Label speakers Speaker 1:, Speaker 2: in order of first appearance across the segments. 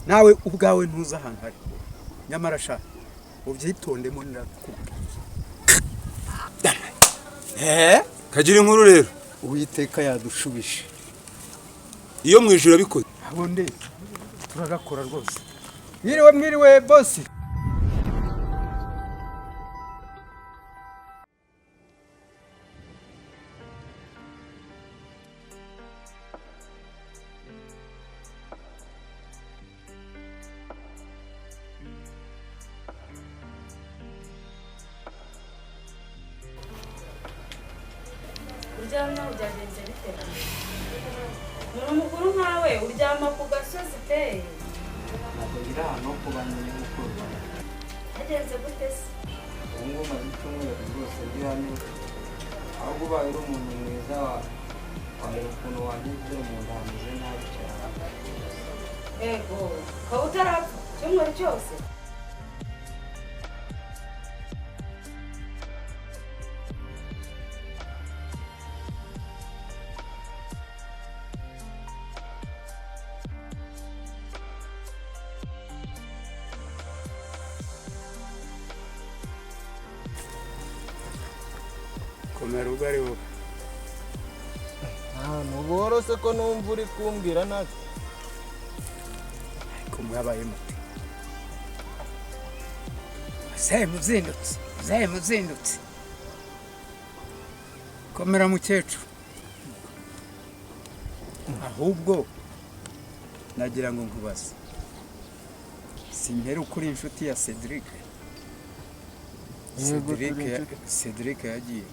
Speaker 1: nawe ubwawe ntuza ahantu hari nyamara sha ubyitondemo ndakubwira
Speaker 2: kagira inkuru rero
Speaker 1: Uwiteka yadushubije
Speaker 2: iyo mwijura bikoze
Speaker 1: abonde turagakora rwose mwiriwe boss
Speaker 3: Uryama byagenze bite? Mukuru nkawe uryama ku gasozi pe.
Speaker 4: Ntabwo ngira hano kubanyene gukorwa.
Speaker 3: Yagenze gute se?
Speaker 4: Ubungu maze cyumweru rwose ndi hano. Aho ubaye uri umuntu mwiza wamera ukuntu wanyuze mu ndameze nabi cyane.
Speaker 3: Ego, ukaba utarapfa cyumweru cyose?
Speaker 1: komera ugari wowe
Speaker 5: nuborose ko numva uri kumbwira nati
Speaker 1: ariko mwabaye muti muzindutse komera mukecuru ahubwo nagira ngo nkubaze simpera ukuri inshuti ya Cedric yagiye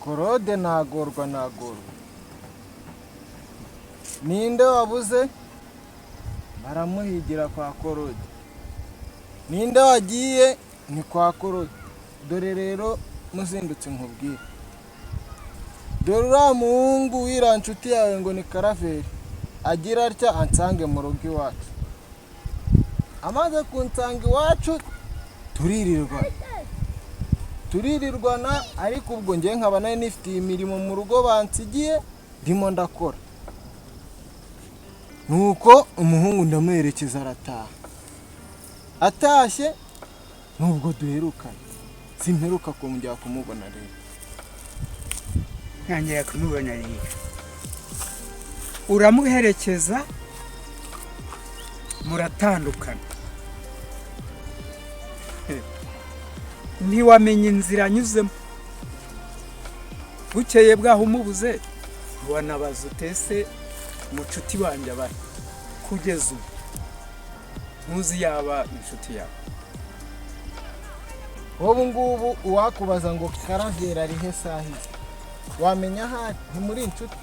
Speaker 5: Korode nagorwa ninde wabuze baramuhigira kwa Korode ninde wagiye ni kwa Korode dore rero muzindutse nkubwira dore uriya muhungu w'iriya nshuti yawe ngo ni karaveri agira atya ansange mu rugo iwacu amaze kunsanga iwacu turirirwana ariko ubwo ngiye nkaba nayo nifitiye imirimo mu rugo bansigiye ndimo ndakora nuko umuhungu ndamuherekeza arataha atashye nubwo duherukanye simperuka kongera kumubona rero
Speaker 1: ntangiye kumubona rero uramuherekeza muratandukana ntiwamenye inzira anyuzemo bukeye bwaho umubuze wanabaza utese mucuti wanjye abari kugeza ubu ntuzi yaba inshuti yawe
Speaker 5: wowe ngubu uwakubaza ngo karaveri ari he sahize wamenya ahari ntimuri inshuti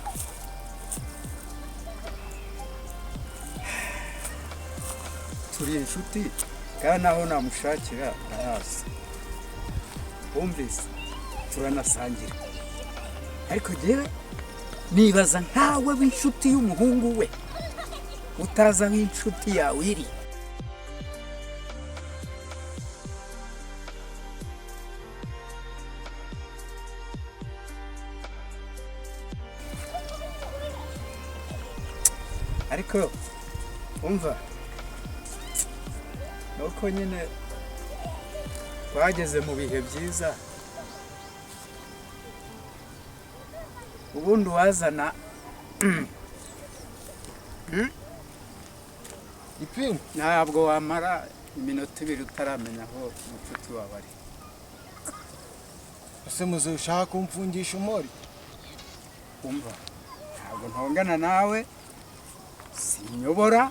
Speaker 1: turi inshuti kandi naho namushakira ndahazi wumvise turanasangira ariko jyewe nibaza ntawe w'inshuti y'umuhungu we utaza w'inshuti yawe iri ariko umva nuko nyine twageze mu bihe byiza ubundi wazana
Speaker 5: ipingu
Speaker 1: ntabwo wamara iminota ibiri utaramenya aho umucuti wawe ari
Speaker 5: ese muzehe ushaka kumfungisha umuri
Speaker 1: umva ntabwo ntongana nawe sinyobora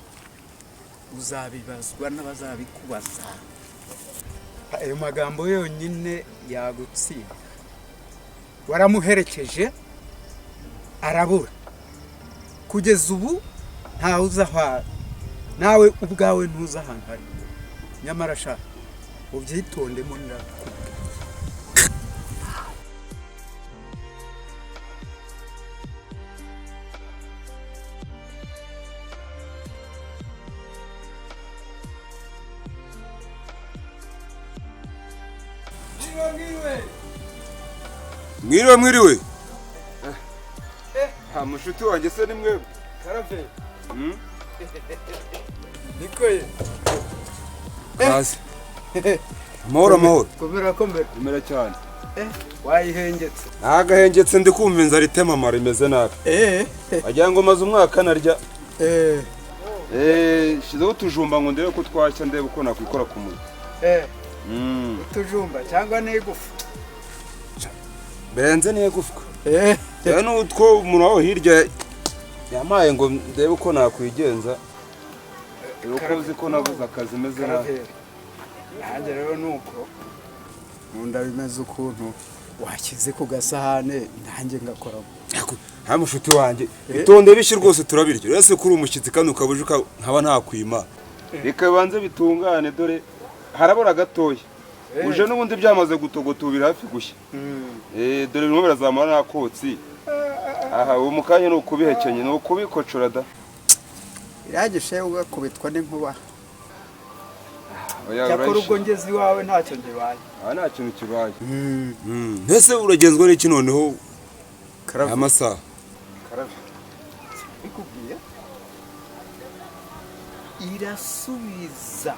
Speaker 1: uzabibazwa n'abazabikubaza ayo magambo yonyine yagutsinda waramuherekeje arabura kugeza ubu ntawe uza aho nawe ubwawe ntuza ahantu hari nyamara sha ubyitondemo ndakubwira
Speaker 2: mwiriwe aha mushuti wanjye se ni mwebwe
Speaker 1: karaveri
Speaker 2: Hmm?
Speaker 1: niko ye
Speaker 2: kazi amahoro amahoro
Speaker 1: komera komera
Speaker 2: imera cyane
Speaker 1: wayihengetse
Speaker 2: nagahengetse ndi kumva inzara itemamara imeze nabi wagira ngo maze umwaka narya shizeho utujumba ngo ndebe ko twashya ndebe uko nakwikora ku mutwe
Speaker 1: utujumba cyangwa n'igufu
Speaker 2: benze n'igufwa yewe n'utwo umuntu waho hirya yamaye ngo ndebe uko nakwigenza uko uzi ko nabuze akazi meze nabi
Speaker 1: nanjye rero nuko nkunda bimeze ukuntu washyize ku gasahane nanjye ngakoramo
Speaker 2: nta mushuti wanjye itonde bishye rwose turabirya uretse kuri umushyitsi kandi ukabuje nkaba ntakwima reka bibanze bitungane dore harabura gatoya uje n'ubundi byamaze gutogotubira hafi gushya dore bimwe birazamura n'akotsi aha ubu mu kanya ni ukubihekenye ni ukubikocora da
Speaker 1: iragishe ugakubitwa n'inkuba cyakora ubwo ngeze iwawe ntacyo ngibaye
Speaker 2: aha nta kintu kibaye mbese uragenzwa n'iki noneho amasaha
Speaker 1: bikubwiye irasubiza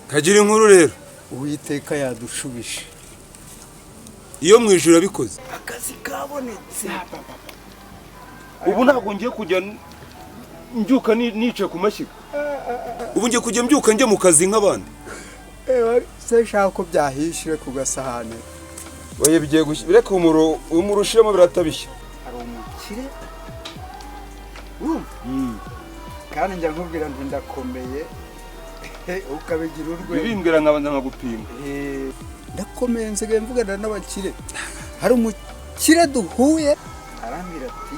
Speaker 2: kagira inkuru rero
Speaker 1: uwiteka yadushubije
Speaker 2: iyo mu ijuru abikoze
Speaker 1: akazi kabonetse
Speaker 2: ubu ntabwo ngiye kujya mbyuka nicaye ku mashyiga ubu ngiye kujya mbyuka njye mu kazi nk'abandi
Speaker 1: se nshaka ko byahishire ku gasahane
Speaker 2: oye bigiye gushya bireka umurushiremo biratabishya
Speaker 1: hari umukire kandi njya nkubwira ngo ndakomeye ukabigira urwego
Speaker 2: bibimbwira nkabanza nkagupima
Speaker 1: ndakomeye nsigaye mvugana n'abakire hari umukire duhuye arambwira ati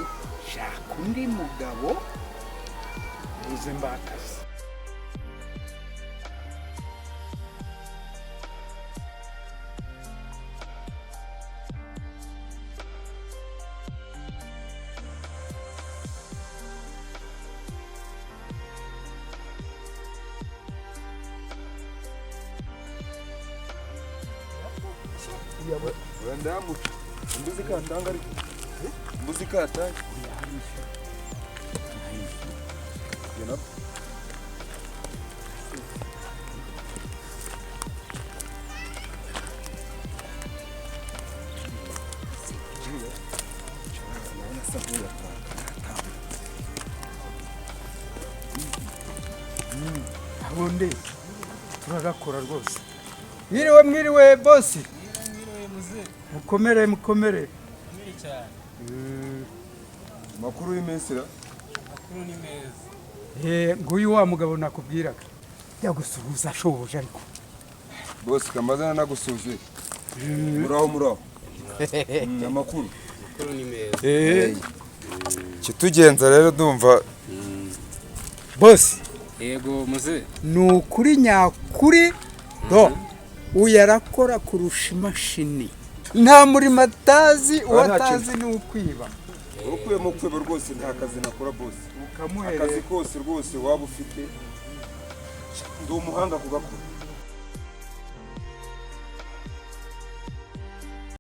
Speaker 1: shaka undi mugabo uze mbakazi
Speaker 2: wenda yamuca imbuzi katanga ariko imbuzi katanga
Speaker 1: abundi turagakora rwose mwiriwe bosi mukomere
Speaker 6: cyane
Speaker 2: makuru y'iminsi ra
Speaker 6: makuru ni meza
Speaker 1: nguyu wa mugabo nakubwiraga yagusuhuza ashoboje ariko
Speaker 2: bose kamazana nagusuzuye muraho amakuru
Speaker 6: ni meza
Speaker 2: kitugenza rero ndumva
Speaker 1: bosi
Speaker 6: yego muzehe
Speaker 1: ni ukuri nyakuri uyarakora kurusha imashini nta murimo atazi uwatazi ni ukwiba
Speaker 2: ukuyemo kwiba rwose nta kazi nakora bose akazi kose rwose waba ufite ndi umuhanga kugakora